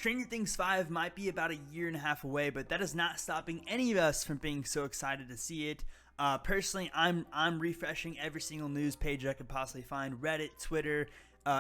Stranger Things 5 might be about a year and a half away, but that is not stopping any of us from being so excited to see it. Personally, I'm refreshing every single news page I could possibly find. Reddit, Twitter,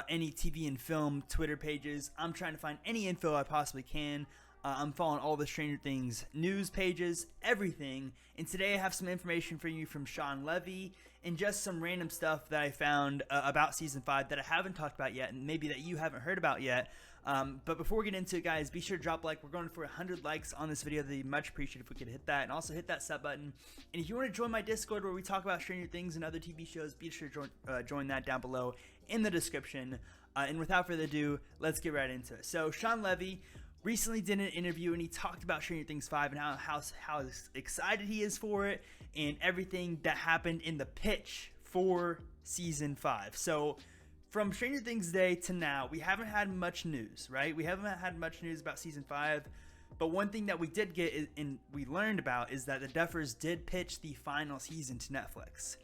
any TV and film Twitter pages. I'm trying to find any info I possibly can. I'm following all the Stranger Things news pages, everything. And today I have some information for you from Sean Levy and just some random stuff that I found about Season 5 that I haven't talked about yet and maybe that you haven't heard about yet. But before we get into it, guys, be sure to drop a like. We're going for 100 likes on this video. That'd be much appreciated if we could hit that. And also hit that sub button. And if you want to join my Discord where we talk about Stranger Things and other TV shows, be sure to join that down below in the description. And without further ado, let's get right into it. So Sean Levy recently did an interview and he talked about Stranger Things 5 and how excited he is for it and everything that happened in the pitch for Season 5. So from Stranger Things Day to now, we haven't had much news, right? We haven't had much news about Season 5, but one thing that we did get and we learned about is that the Duffers did pitch the final season to Netflix.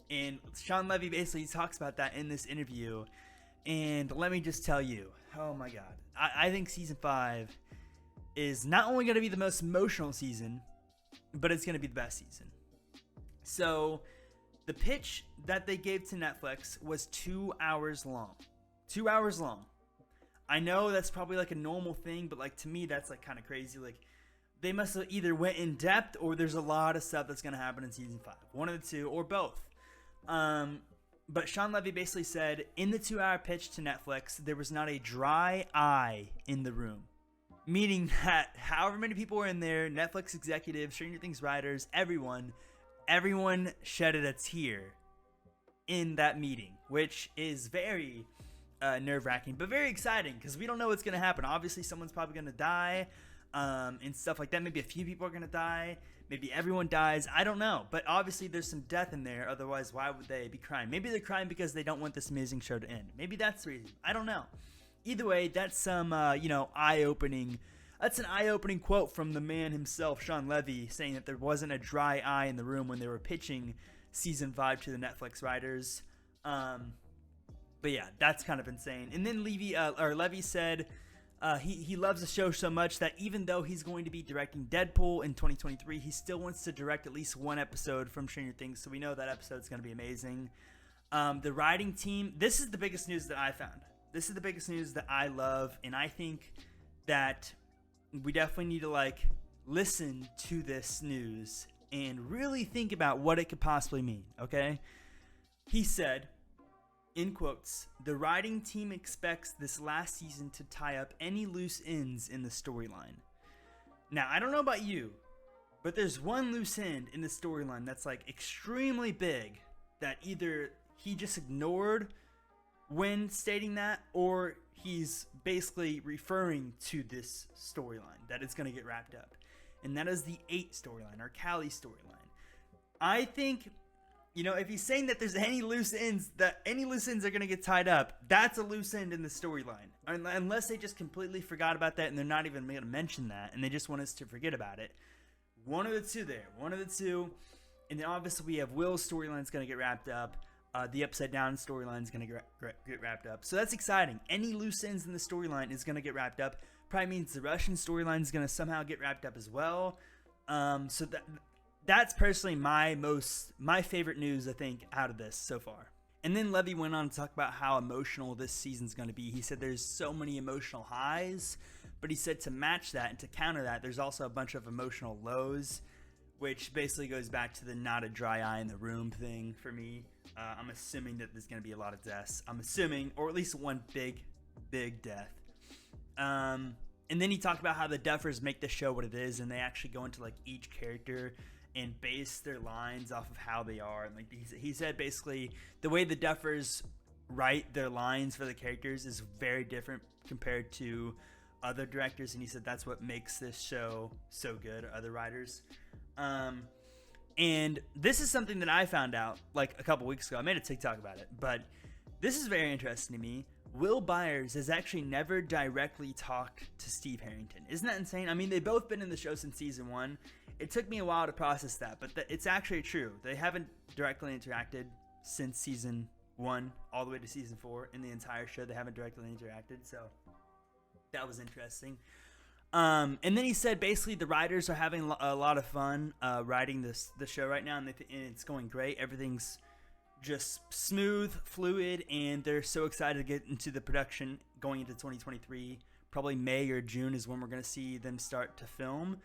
And Sean Levy basically talks about that in this interview. And let me just tell you, oh my God, I think Season 5 is not only going to be the most emotional season, but it's going to be the best season. So the pitch that they gave to Netflix was 2 hours long. 2 hours long. I know that's probably like a normal thing, but like to me, that's like kind of crazy. Like they must have either went in depth or there's a lot of stuff that's going to happen in Season 5. One of the two or both. But Sean Levy basically said in the 2 hour pitch to Netflix, there was not a dry eye in the room. Meaning that however many people were in there, Netflix executives, Stranger Things writers, everyone shedded a tear in that meeting, which is very nerve-wracking, but very exciting because we don't know what's going to happen. Obviously, someone's probably going to die and stuff like that. Maybe a few people are going to die. Maybe everyone dies. I don't know. But obviously there's some death in there. Otherwise, why would they be crying? Maybe they're crying because they don't want this amazing show to end. Maybe that's the reason. I don't know. Either way, that's some, eye-opening. That's an eye-opening quote from the man himself, Sean Levy, saying that there wasn't a dry eye in the room when they were pitching Season 5 to the Netflix writers. But yeah, that's kind of insane. And then Levy said he loves the show so much that even though he's going to be directing Deadpool in 2023, he still wants to direct at least one episode from Stranger Things, so we know that episode's going to be amazing. The writing team, this is the biggest news that I found. This is the biggest news that I love, and I think that we definitely need to listen to this news and really think about what it could possibly mean, okay? He said, in quotes, the writing team expects this last season to tie up any loose ends in the storyline. Now, I don't know about you, but there's one loose end in the storyline that's extremely big that either he just ignored when stating that, or he's basically referring to this storyline that is going to get wrapped up. And that is the 8 storyline, or Callie storyline. I think, if he's saying that there's any loose ends are going to get tied up, that's a loose end in the storyline. Unless they just completely forgot about that and they're not even going to mention that and they just want us to forget about it. One of the two there. One of the two. And then obviously we have Will's storyline is going to get wrapped up. The Upside Down storyline is going to get wrapped up. So that's exciting. Any loose ends in the storyline is going to get wrapped up. Probably means the Russian storyline is going to somehow get wrapped up as well. So that's personally my favorite news, I think, out of this so far. And then Levy went on to talk about how emotional this season's going to be. He said there's so many emotional highs, but he said to match that and to counter that, there's also a bunch of emotional lows, which basically goes back to the not a dry eye in the room thing for me. I'm assuming that there's going to be a lot of deaths. I'm assuming, or at least one big death. And then he talked about how the Duffers make the show what it is, and they actually go into each character and base their lines off of how they are. And he said basically the way the Duffers write their lines for the characters is very different compared to other directors, and he said that's what makes this show so good, or other writers. And this is something that I found out a couple weeks ago. I made a TikTok about it, but this is very interesting to me. Will Byers has actually never directly talked to Steve Harrington. Isn't that insane? I mean, they've both been in the show since season 1. It took me a while to process that, but it's actually true. They haven't directly interacted since season 1 all the way to season 4. In the entire show, they haven't directly interacted. So That was interesting. And then he said basically the writers are having a lot of fun writing the show right now, and it's going great. Everything's just smooth, fluid, and they're so excited to get into the production going into 2023. Probably May or June is when we're going to see them start to film,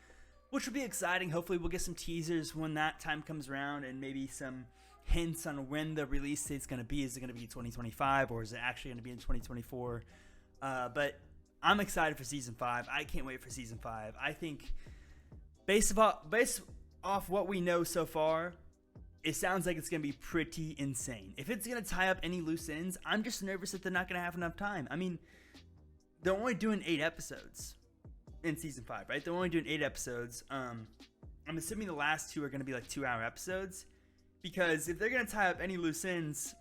which will be exciting. Hopefully we'll get some teasers when that time comes around, and maybe some hints on when the release date's going to be. Is it going to be 2025, or is it actually going to be in 2024? But I'm excited for season 5. I can't wait for season 5. I think based off what we know so far, it sounds like it's going to be pretty insane. If it's going to tie up any loose ends, I'm just nervous that they're not going to have enough time. I mean, they're only doing 8 episodes in season 5, right? They're only doing 8 episodes. I'm assuming the last 2 are going to be like 2-hour episodes, because if they're going to tie up any loose ends,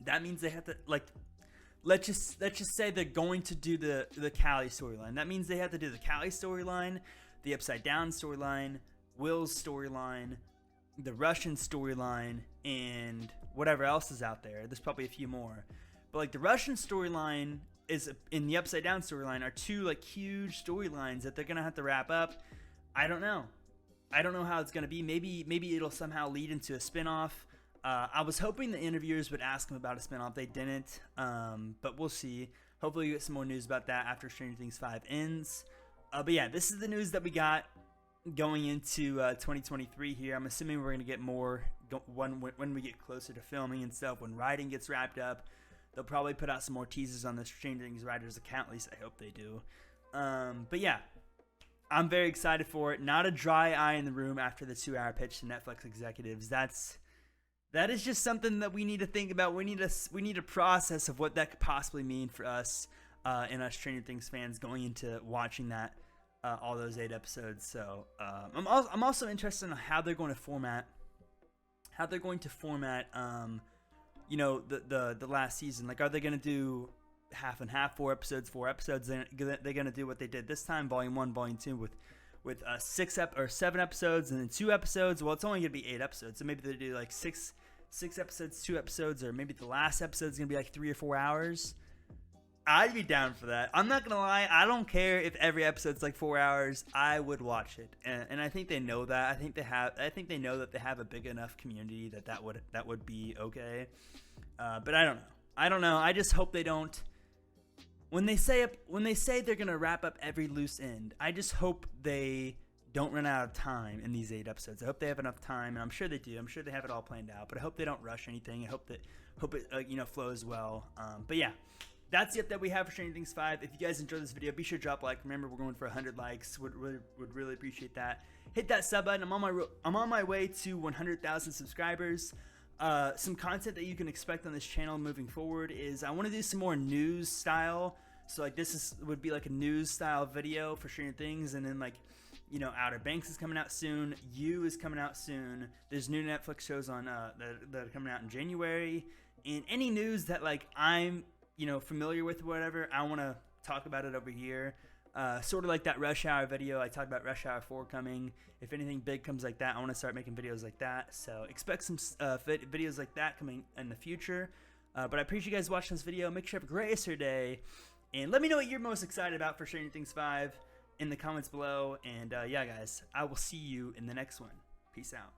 that means they have to, like, let's just say they're going to do the Callie storyline. That means they have to do the Callie storyline, the Upside Down storyline, Will's storyline, the Russian storyline, and whatever else is out there. There's probably a few more, but like the Russian storyline is in the Upside Down storyline are 2 like huge storylines that they're gonna have to wrap up. I don't know how it's gonna be. Maybe it'll somehow lead into a spinoff. I was hoping the interviewers would ask him about a spinoff. They didn't, but we'll see. Hopefully we get some more news about that after Stranger Things 5 ends. But yeah, this is the news that we got going into 2023 here. I'm assuming we're going to get more when we get closer to filming and stuff. When writing gets wrapped up, they'll probably put out some more teasers on the Stranger Things writers account. At least I hope they do. But yeah, I'm very excited for it. Not a dry eye in the room after the 2-hour pitch to Netflix executives. That is just something that we need to think about. We need a process of what that could possibly mean for us and us Stranger Things fans going into watching that all those 8 episodes. So I'm also interested in how they're going to format you know, the last season. Like, are they going to do half and half, 4 episodes? They're going to do what they did this time, volume 1, volume 2 with 7 episodes and then 2 episodes. Well, it's only going to be 8 episodes, so maybe they do like 6 episodes, 2 episodes, or maybe the last episode's going to be like 3 or 4 hours. I'd be down for that. I'm not gonna lie. I don't care if every episode's like 4 hours. I would watch it, and I think they know that. I think they know that they have a big enough community that would be okay. But I don't know. I just hope they don't. When they say they're gonna wrap up every loose end, I just hope they don't run out of time in these 8 episodes. I hope they have enough time, and I'm sure they do. I'm sure they have it all planned out. But I hope they don't rush anything. I hope it flows well. But yeah. That's the update we have for Stranger Things 5. If you guys enjoyed this video, be sure to drop a like. Remember, we're going for 100 likes. Would really appreciate that. Hit that sub button. I'm on my way to 100,000 subscribers. Some content that you can expect on this channel moving forward is I want to do some more news style. So like would be like a news style video for Stranger Things, and then like, you know, Outer Banks is coming out soon. You is coming out soon. There's new Netflix shows on that are coming out in January, and any news that like I'm familiar with, whatever, I want to talk about it over here. Sort of like that Rush Hour video. I talked about Rush Hour 4 coming. If anything big comes like that, I want to start making videos like that. So expect some videos like that coming in the future. But I appreciate you guys watching this video. Make sure you have a great rest of your day. And let me know what you're most excited about for Stranger Things 5 in the comments below. And yeah, guys, I will see you in the next one. Peace out.